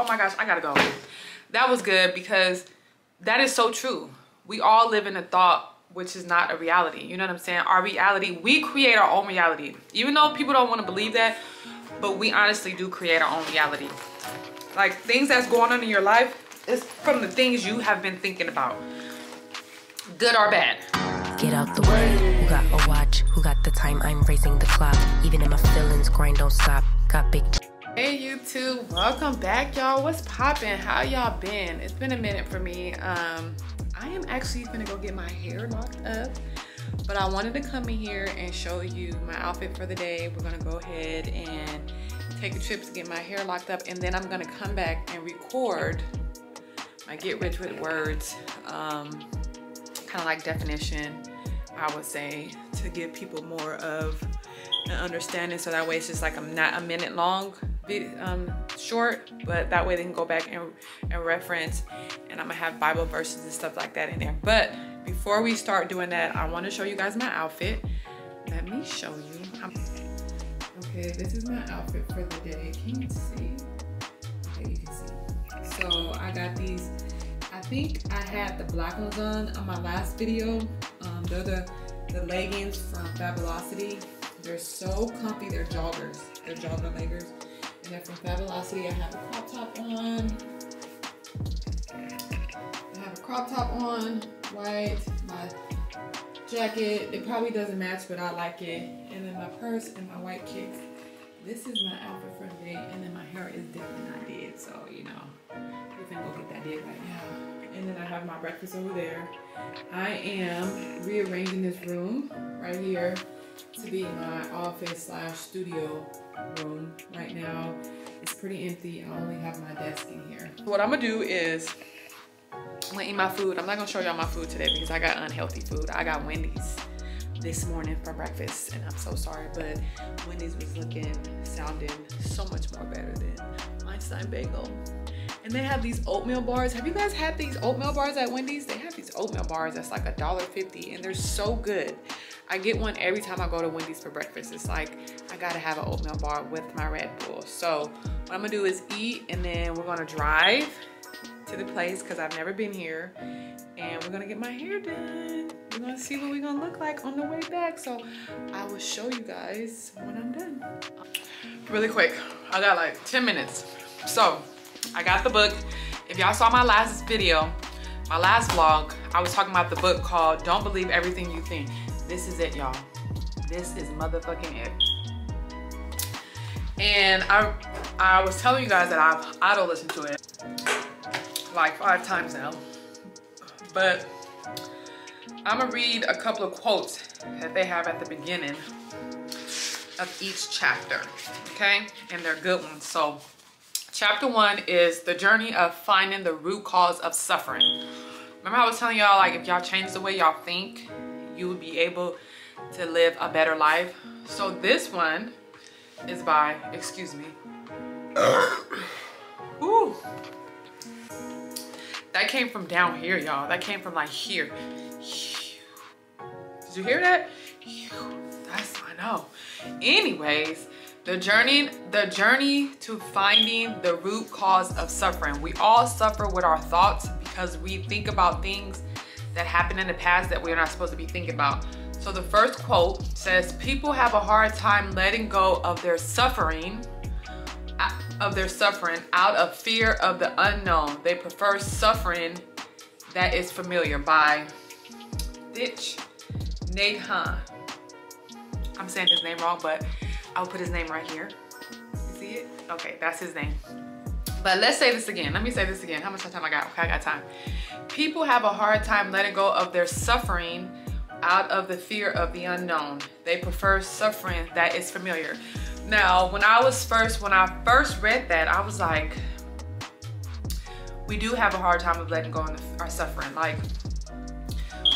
Oh my gosh, I gotta go. That was good because that is so true. We all live in a thought, which is not a reality. You know what I'm saying? Our reality, we create our own reality. Even though people don't want to believe that, but we honestly do create our own reality. Like, things that's going on in your life is from the things you have been thinking about, good or bad. Get out the way. Who got a watch? Who got the time? I'm raising the clock. Even in my feelings, grind don't stop. Got big. Hey YouTube, welcome back, y'all. What's poppin'? How y'all been? It's been a minute for me. I am actually gonna go get my hair locked up, but I wanted to come in here and show you my outfit for the day. We're gonna go ahead and take a trip to get my hair locked up, and then I'm gonna come back and record my get rich with words, kind of like definition, I would say, to give people more of an understanding, so that way it's just like I'm not a minute long short, but that way they can go back and reference, and I'm gonna have Bible verses and stuff like that in there. But before we start doing that, I want to show you guys my outfit. Let me show you. Okay, this is my outfit for the day. Can you see? Okay, you can see. So I got these, I think I had the black ones on my last video. They're the leggings from Fabulosity. They're so comfy. They're joggers. They're jogger leggings. And then from Fabulosity, I have a crop top on. I have a crop top on, white, my jacket. It probably doesn't match, but I like it. And then my purse and my white kicks. This is my outfit for the day. And then my hair is definitely not did, so you know, we're gonna go get that did right now. And then I have my breakfast over there. I am rearranging this room right here to be my office / studio room. Right now it's pretty empty. I only have my desk in here. What I'm gonna do is I'm gonna eat my food. I'm not gonna show y'all my food today because I got unhealthy food. I got Wendy's this morning for breakfast, and I'm so sorry, but Wendy's was sounding so much more better than Einstein Bagel. And they have these oatmeal bars. Have you guys had these oatmeal bars at Wendy's? They have these oatmeal bars that's like $1.50, and they're so good. I get one every time I go to Wendy's for breakfast. It's like, I gotta have an oatmeal bar with my Red Bull. So what I'm gonna do is eat, and then we're gonna drive to the place because I've never been here, and we're gonna get my hair done. We're gonna see what we're gonna look like on the way back. So I will show you guys when I'm done. Really quick, I got like 10 minutes. So I got the book. If y'all saw my last video, my last vlog, I was talking about the book called Don't Believe Everything You Think. This is it, y'all. This is motherfucking it. And I was telling you guys that I've auto-listened to it like 5 times now. But I'm gonna read a couple of quotes that they have at the beginning of each chapter, okay? And they're good ones. So chapter 1 is the journey of finding the root cause of suffering. Remember I was telling y'all, like, if y'all change the way y'all think, you will be able to live a better life. So this one is by, excuse me. Ooh. That came from down here, y'all. That came from like here. Did you hear that? That's, I know. Anyways, the journey to finding the root cause of suffering. We all suffer with our thoughts because we think about things that happened in the past that we're not supposed to be thinking about. So the first quote says, people have a hard time letting go of their suffering out of fear of the unknown. They prefer suffering that is familiar, by Thich Nhat Hanh. I'm saying his name wrong, but I'll put his name right here. You see it? Okay, that's his name. But let's say this again. Let me say this again. How much time I got? Okay, I got time. People have a hard time letting go of their suffering out of the fear of the unknown. They prefer suffering that is familiar. Now, when I first read that, I was like, we do have a hard time of letting go of our suffering. Like,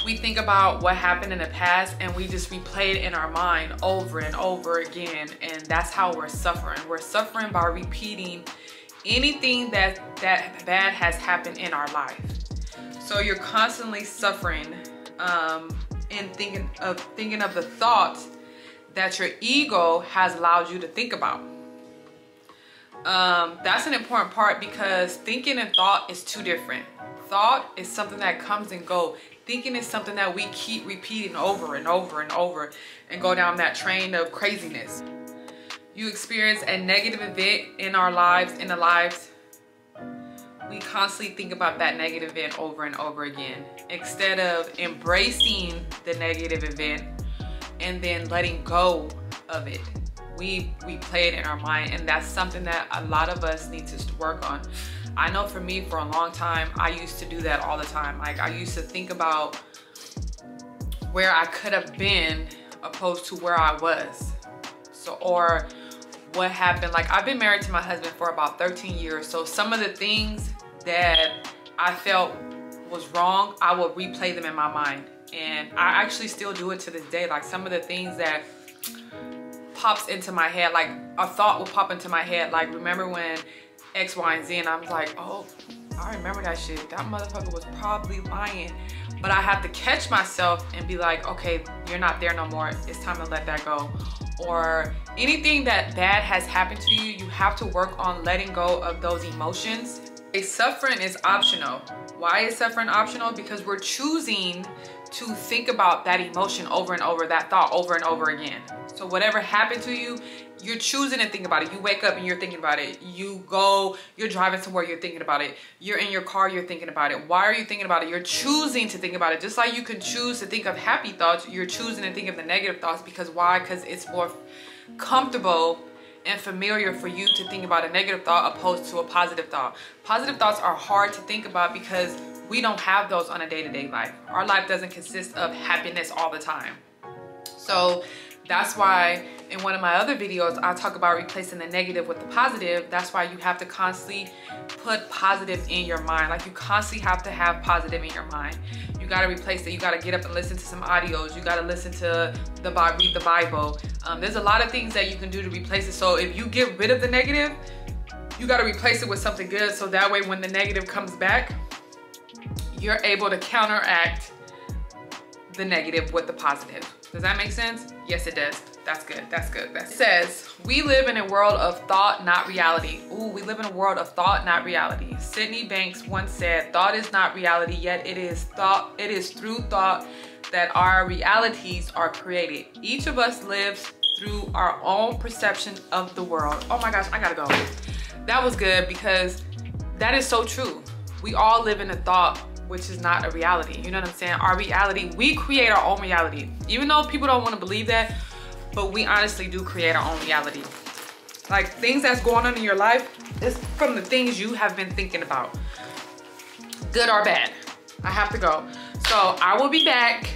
we think about what happened in the past and we just replay it in our mind over and over again, and that's how we're suffering. We're suffering by repeating anything that bad has happened in our life. So you're constantly suffering and thinking of the thoughts that your ego has allowed you to think about. That's an important part, because thinking and thought is two different. Thought is something that comes and go. Thinking is something that we keep repeating over and over and over and go down that train of craziness. You experience a negative event in our lives, in the lives, we constantly think about that negative event over and over again, instead of embracing the negative event and then letting go of it. We play it in our mind, and that's something that a lot of us need to work on. I know for me, for a long time, I used to do that all the time. Like, I used to think about where I could have been opposed to where I was. So, or what happened. Like, I've been married to my husband for about 13 years. So some of the things that I felt was wrong, I will replay them in my mind. And I actually still do it to this day. Like, some of the things that pops into my head, like a thought will pop into my head, like, remember when X, Y, and Z, and I was like, oh, I remember that shit. That motherfucker was probably lying. But I have to catch myself and be like, okay, you're not there no more. It's time to let that go. Or anything that bad has happened to you, you have to work on letting go of those emotions. Suffering is optional. Why is suffering optional? Because we're choosing to think about that emotion over and over, that thought over and over again. So whatever happened to you, you're choosing to think about it. You wake up and you're thinking about it. You go, you're driving somewhere, you're thinking about it. You're in your car, you're thinking about it. Why are you thinking about it? You're choosing to think about it. Just like you can choose to think of happy thoughts, you're choosing to think of the negative thoughts. Because why? Because it's more comfortable and familiar for you to think about a negative thought opposed to a positive thought. Positive thoughts are hard to think about because we don't have those on a day-to-day life. Our life doesn't consist of happiness all the time. So that's why in one of my other videos, I talk about replacing the negative with the positive. That's why you have to constantly put positive in your mind. Like, you constantly have to have positive in your mind. You got to replace it. You got to get up and listen to some audios. You got to listen to read the Bible. There's a lot of things that you can do to replace it. So if you get rid of the negative, you got to replace it with something good. So that way, when the negative comes back, you're able to counteract the negative with the positive. Does that make sense? Yes, it does. That's good. That's good. It says, we live in a world of thought, not reality. Ooh, we live in a world of thought, not reality. Sydney Banks once said, thought is not reality, yet it is through thought that our realities are created. Each of us lives through our own perception of the world. Oh my gosh, I gotta go. That was good, because that is so true. We all live in a thought, which is not a reality. You know what I'm saying? Our reality, we create our own reality. Even though people don't want to believe that, but we honestly do create our own reality. Like, things that's going on in your life is from the things you have been thinking about, good or bad. I have to go. So I will be back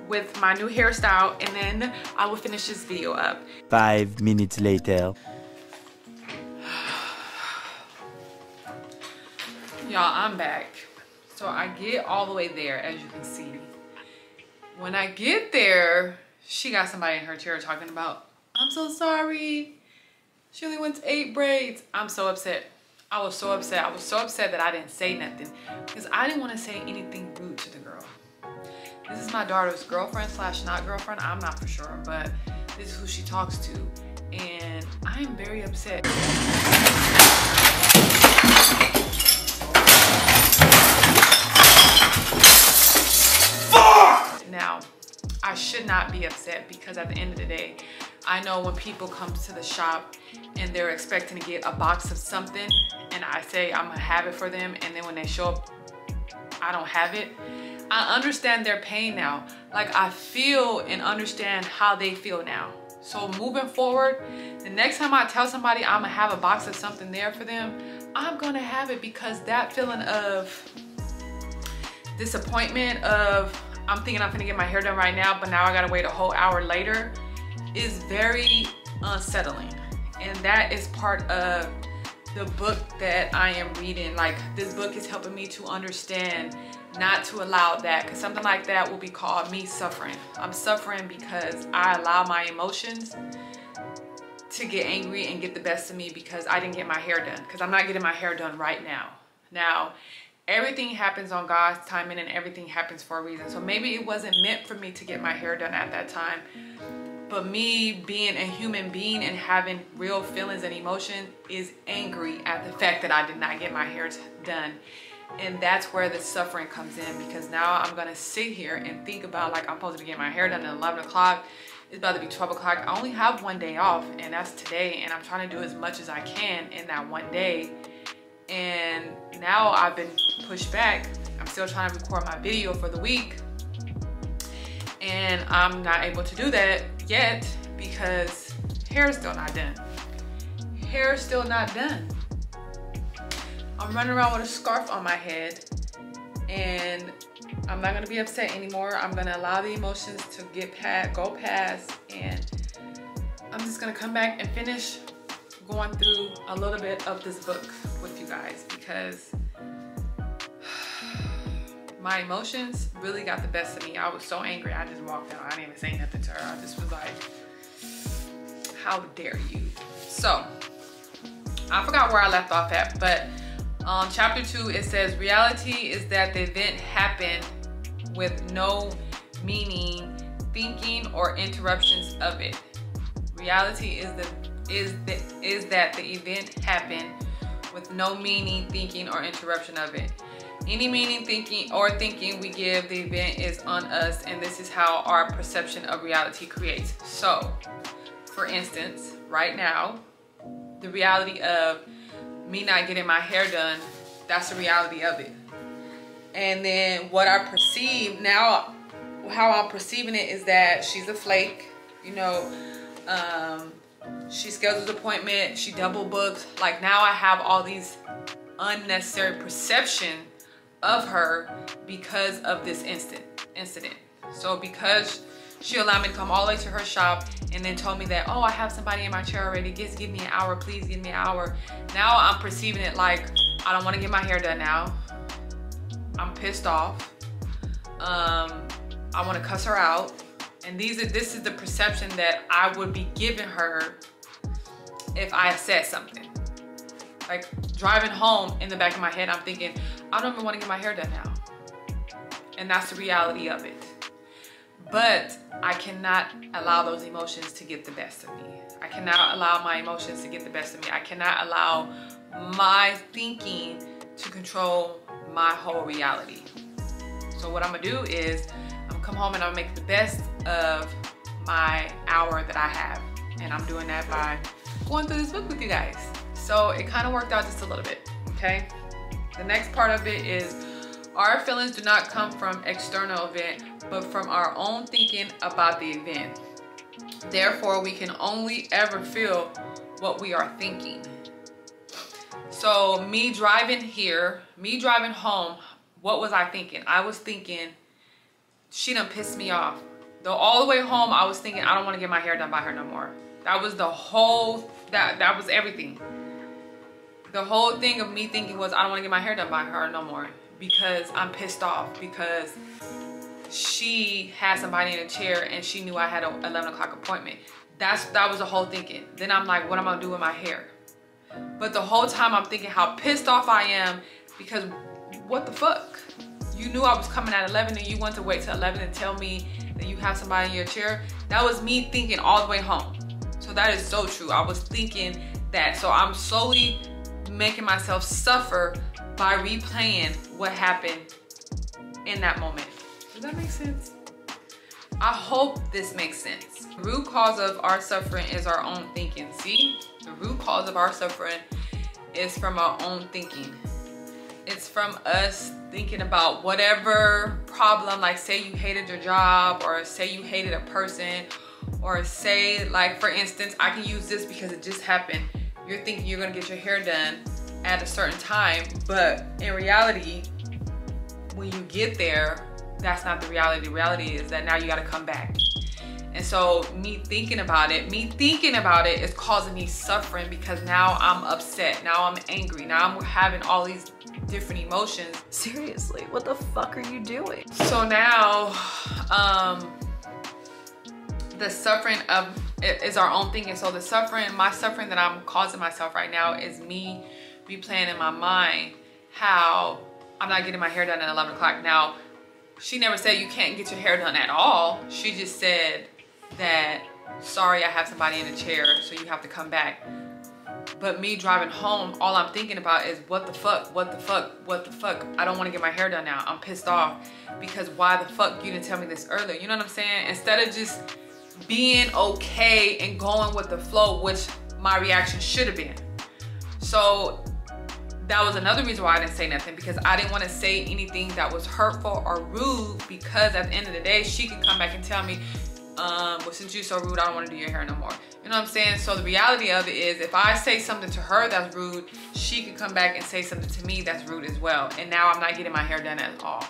with my new hairstyle, and then I will finish this video up. 5 minutes later. Y'all, I'm back. So I get all the way there, as you can see. When I get there, she got somebody in her chair talking about, I'm so sorry. She only went to 8 braids. I'm so upset. I was so upset. I was so upset that I didn't say nothing, because I didn't want to say anything rude to the girl. This is my daughter's girlfriend / not girlfriend. I'm not for sure, but this is who she talks to. And I am very upset. Now, I should not be upset, because at the end of the day, I know when people come to the shop and they're expecting to get a box of something, and I say I'm gonna have it for them, and then when they show up, I don't have it. I understand their pain now. Like, I feel and understand how they feel now. So moving forward, the next time I tell somebody I'm gonna have a box of something there for them, I'm gonna have it, because that feeling of disappointment of, I'm thinking I'm gonna get my hair done right now, but now I gotta wait a whole hour later, is very unsettling. And that is part of the book that I am reading. Like, this book is helping me to understand not to allow that, because something like that will be called me suffering. I'm suffering because I allow my emotions to get angry and get the best of me because I didn't get my hair done, because I'm not getting my hair done right now. Now, everything happens on God's timing, and everything happens for a reason. So maybe it wasn't meant for me to get my hair done at that time, But me being a human being and having real feelings and emotion is angry at the fact that I did not get my hair done. And that's where the suffering comes in, because now I'm gonna sit here and think about, like, I'm supposed to get my hair done at 11 o'clock. It's about to be 12 o'clock. I only have one day off, and that's today. And I'm trying to do as much as I can in that one day. And now I've been pushed back. I'm still trying to record my video for the week. And I'm not able to do that yet because hair is still not done. Hair is still not done. I'm running around with a scarf on my head, and I'm not gonna be upset anymore. I'm gonna allow the emotions to go past, and I'm just gonna come back and finish going through a little bit of this book with you guys, because my emotions really got the best of me. I was so angry, I just walked out. I didn't even say nothing to her. I just was like, how dare you? So, I forgot where I left off at, but chapter 2, it says, reality is that the event happened with no meaning, thinking, or interruptions of it. Reality is that the event happened with no meaning, thinking, or interruption of it. Any meaning, thinking, or thinking we give the event is on us, and this is how our perception of reality creates. So, for instance, right now, the reality of me not getting my hair done, that's the reality of it. And then what I perceive now, how I'm perceiving it is that she's a flake, you know, she scheduled an appointment, she double booked. Like, now I have all these unnecessary perception of her because of this incident. So because she allowed me to come all the way to her shop and then told me that, oh, I have somebody in my chair already, just give me an hour, please give me an hour. Now I'm perceiving it like, I don't want to get my hair done now. I'm pissed off. I want to cuss her out. And this is the perception that I would be giving her if I said something. Like, driving home, in the back of my head, I'm thinking, I don't even want to get my hair done now. And that's the reality of it. But I cannot allow those emotions to get the best of me. I cannot allow my emotions to get the best of me. I cannot allow my thinking to control my whole reality. So what I'm gonna do is, I'm gonna come home and I'm gonna make the best of my hour that I have. And I'm doing that by going through this book with you guys. So it kind of worked out just a little bit, okay? The next part of it is, our feelings do not come from external event, but from our own thinking about the event. Therefore, we can only ever feel what we are thinking. So me driving home, what was I thinking? I was thinking, she done pissed me off. Though all the way home, I was thinking, I don't want to get my hair done by her no more. That was the whole, that was everything. The whole thing of me thinking was, I don't want to get my hair done by her no more, because I'm pissed off, because she had somebody in a chair and she knew I had an 11 o'clock appointment. That was the whole thinking. Then I'm like, what am I gonna do with my hair? But the whole time I'm thinking how pissed off I am, because what the fuck? You knew I was coming at 11 and you want to wait till 11 and tell me that you have somebody in your chair? That was me thinking all the way home. So that is so true. I was thinking that. So I'm slowly making myself suffer by replaying what happened in that moment. Does that make sense? I hope this makes sense. The root cause of our suffering is our own thinking. See? The root cause of our suffering is from our own thinking. It's from us thinking about whatever problem, like say you hated your job, or say you hated a person, or say, like, for instance, I can use this because it just happened. You're thinking you're gonna get your hair done at a certain time, but in reality, when you get there, that's not the reality. The reality is that now you gotta come back. And so me thinking about it is causing me suffering, because now I'm upset, now I'm angry, now I'm having all these different emotions. Seriously, what the fuck are you doing? So now, the suffering is our own thinking. So my suffering that I'm causing myself right now is me replaying in my mind how I'm not getting my hair done at 11 o'clock. Now, she never said you can't get your hair done at all. She just said that sorry, I have somebody in a chair, so you have to come back. But me driving home, all I'm thinking about is what the fuck, what the fuck, what the fuck. I don't want to get my hair done now. I'm pissed off because why the fuck you didn't tell me this earlier? You know what I'm saying? Instead of just being okay and going with the flow, which my reaction should have been. So that was another reason why I didn't say nothing, because I didn't want to say anything that was hurtful or rude, because at the end of the day, she could come back and tell me, well, since you're so rude, I don't want to do your hair no more. You know what I'm saying? So the reality of it is, if I say something to her that's rude, she could come back and say something to me that's rude as well. And now I'm not getting my hair done at all.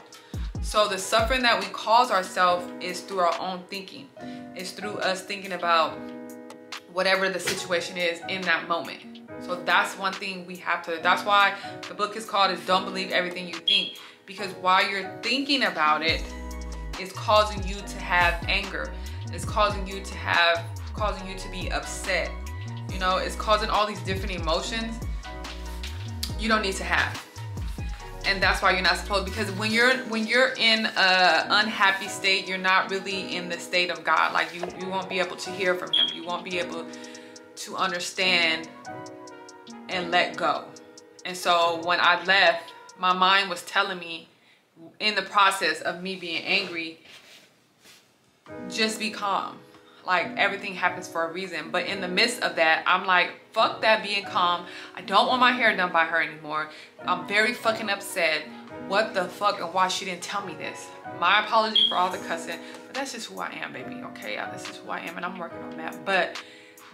So the suffering that we cause ourselves is through our own thinking. It's through us thinking about whatever the situation is in that moment. So that's one thing we have to, that's why the book is called Don't Believe Everything You Think. Because while you're thinking about it, it's causing you to have anger. It's causing you to be upset. You know, it's causing all these different emotions you don't need to have. And that's why you're not supposed, because when you're in a unhappy state, you're not really in the state of God. Like you won't be able to hear from him. You won't be able to understand and let go. And so when I left, my mind was telling me, in the process of me being angry, just be calm. Like, everything happens for a reason. But in the midst of that, I'm like, fuck that being calm. I don't want my hair done by her anymore. I'm very fucking upset. What the fuck, and why she didn't tell me this? My apology for all the cussing, but that's just who I am, baby, okay? This is who I am, and I'm working on that. But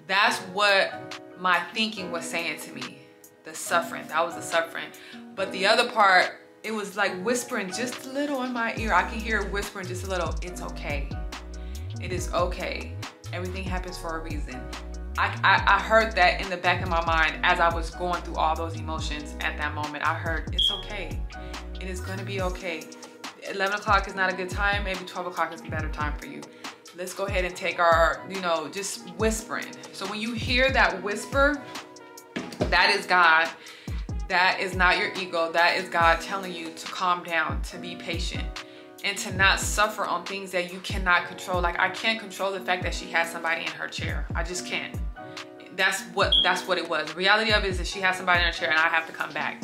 that's what my thinking was saying to me. The suffering, that was the suffering. But the other part, it was like whispering just a little in my ear. I can hear it whispering just a little. It's okay. It is okay. Everything happens for a reason. I heard that in the back of my mind as I was going through all those emotions at that moment. I heard, it's okay. It is gonna be okay. 11 o'clock is not a good time. Maybe 12 o'clock is a better time for you. Let's go ahead and take our, you know, just whispering. So when you hear that whisper, that is God. That is not your ego. That is God telling you to calm down, to be patient, and to not suffer on things that you cannot control. Like, I can't control the fact that she has somebody in her chair. I just can't. That's what it was. The reality of it is that she has somebody in her chair and I have to come back.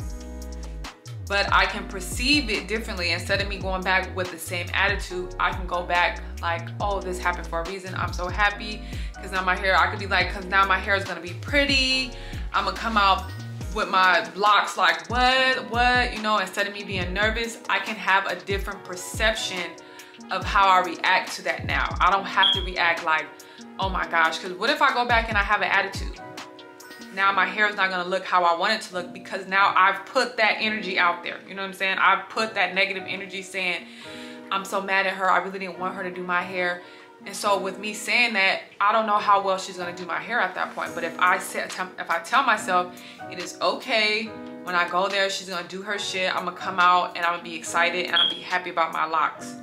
But I can perceive it differently. Instead of me going back with the same attitude, I can go back like, oh, this happened for a reason. I'm so happy because now my hair, I could be like, because now my hair is gonna be pretty. I'm gonna come out with my locks like, what, you know, instead of me being nervous, I can have a different perception of how I react to that now. I don't have to react like, oh my gosh, because what if I go back and I have an attitude? Now my hair is not gonna look how I want it to look, because now I've put that energy out there. You know what I'm saying? I've put that negative energy saying, I'm so mad at her. I really didn't want her to do my hair. And so with me saying that, I don't know how well she's gonna do my hair at that point. But if I tell myself it is okay, when I go there, she's gonna do her shit, I'm gonna come out and I'm gonna be excited and I'm gonna be happy about my locks.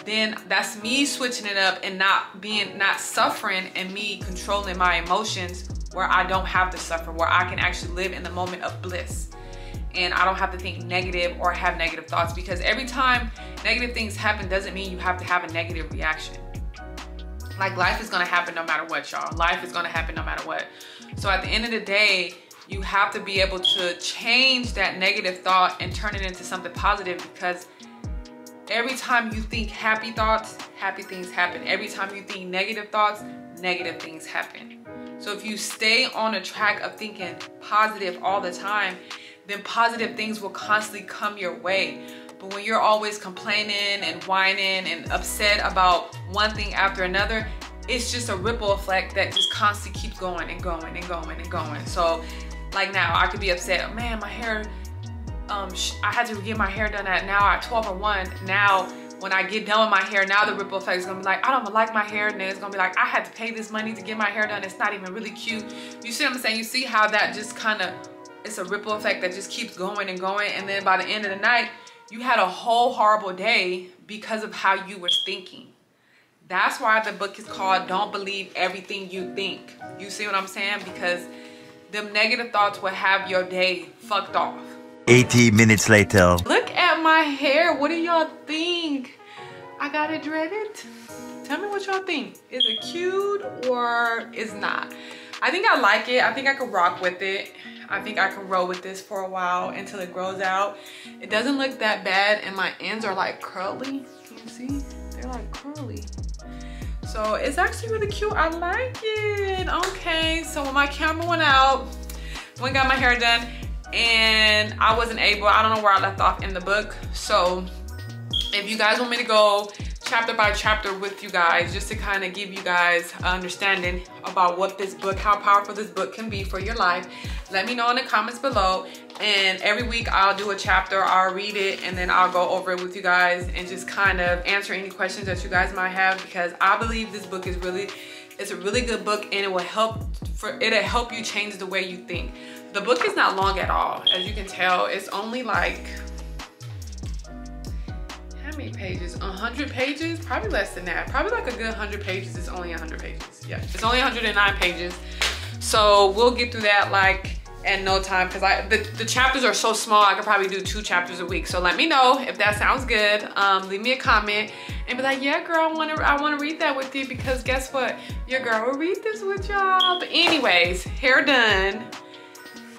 Then that's me switching it up and not suffering, and me controlling my emotions where I don't have to suffer, where I can actually live in the moment of bliss. And I don't have to think negative or have negative thoughts, because every time negative things happen doesn't mean you have to have a negative reaction. Like, life is gonna happen no matter what, y'all. Life is gonna happen no matter what. So at the end of the day, you have to be able to change that negative thought and turn it into something positive, because every time you think happy thoughts, happy things happen. Every time you think negative thoughts, negative things happen. So if you stay on a track of thinking positive all the time, then positive things will constantly come your way. But when you're always complaining and whining and upset about one thing after another, it's just a ripple effect that just constantly keeps going and going and going and going. So like now, I could be upset, man, my hair, I had to get my hair done at 12 or 1. Now, when I get done with my hair, now the ripple effect is gonna be like, I don't like my hair, and then it's gonna be like, I had to pay this money to get my hair done. It's not even really cute. You see what I'm saying? You see how that just kind of, it's a ripple effect that just keeps going and going. And then by the end of the night, you had a whole horrible day because of how you were thinking. That's why the book is called Don't Believe Everything You Think. You see what I'm saying? Because them negative thoughts will have your day fucked off. 80 minutes later. Look at my hair. What do y'all think? I got it dreaded. Tell me what y'all think. Is it cute or is not? I think I like it. I think I could rock with it. I think I could roll with this for a while until it grows out. It doesn't look that bad, and my ends are like curly. Can you see? They're like curly. So it's actually really cute. I like it. Okay, so when my camera went out, went and got my hair done, and I wasn't able, I don't know where I left off in the book. So if you guys want me to go chapter by chapter with you guys, just to kind of give you guys an understanding about what this book, how powerful this book can be for your life, let me know in the comments below. And every week I'll do a chapter, I'll read it, and then I'll go over it with you guys and just kind of answer any questions that you guys might have, because I believe this book is really, it's a really good book, and it will help you change the way you think. The book is not long at all. As you can tell, it's only like, how many pages? 100 pages? Probably less than that. Probably like a good 100 pages. It's only 100 pages. Yeah, it's only 109 pages. So we'll get through that like in no time, because the chapters are so small. I could probably do 2 chapters a week. So let me know if that sounds good. Leave me a comment and be like, yeah, girl, I wanna read that with you, because guess what? Your girl will read this with y'all. But anyways, hair done.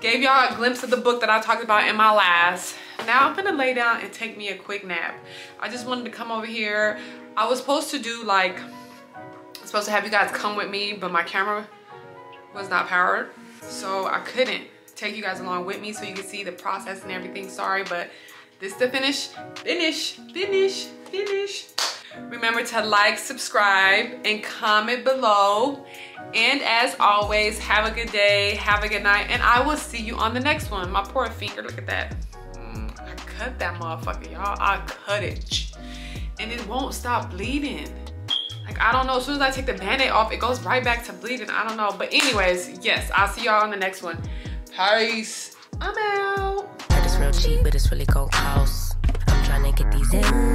Gave y'all a glimpse of the book that I talked about in my last. Now I'm gonna lay down and take me a quick nap. I just wanted to come over here. I was supposed to do like, I was supposed to have you guys come with me, but my camera was not powered. So I couldn't take you guys along with me so you can see the process and everything. Sorry, but this is the finish. Remember to like, subscribe, and comment below. And as always, have a good day, have a good night, and I will see you on the next one. My poor finger, look at that. I cut that motherfucker, y'all. I cut it. And it won't stop bleeding. Like, I don't know, as soon as I take the Band-Aid off, it goes right back to bleeding. I don't know. But anyways, yes, I'll see y'all on the next one. Peace. I'm out. It's real cheap, but it's really gon' cost. I'm trying to get these in.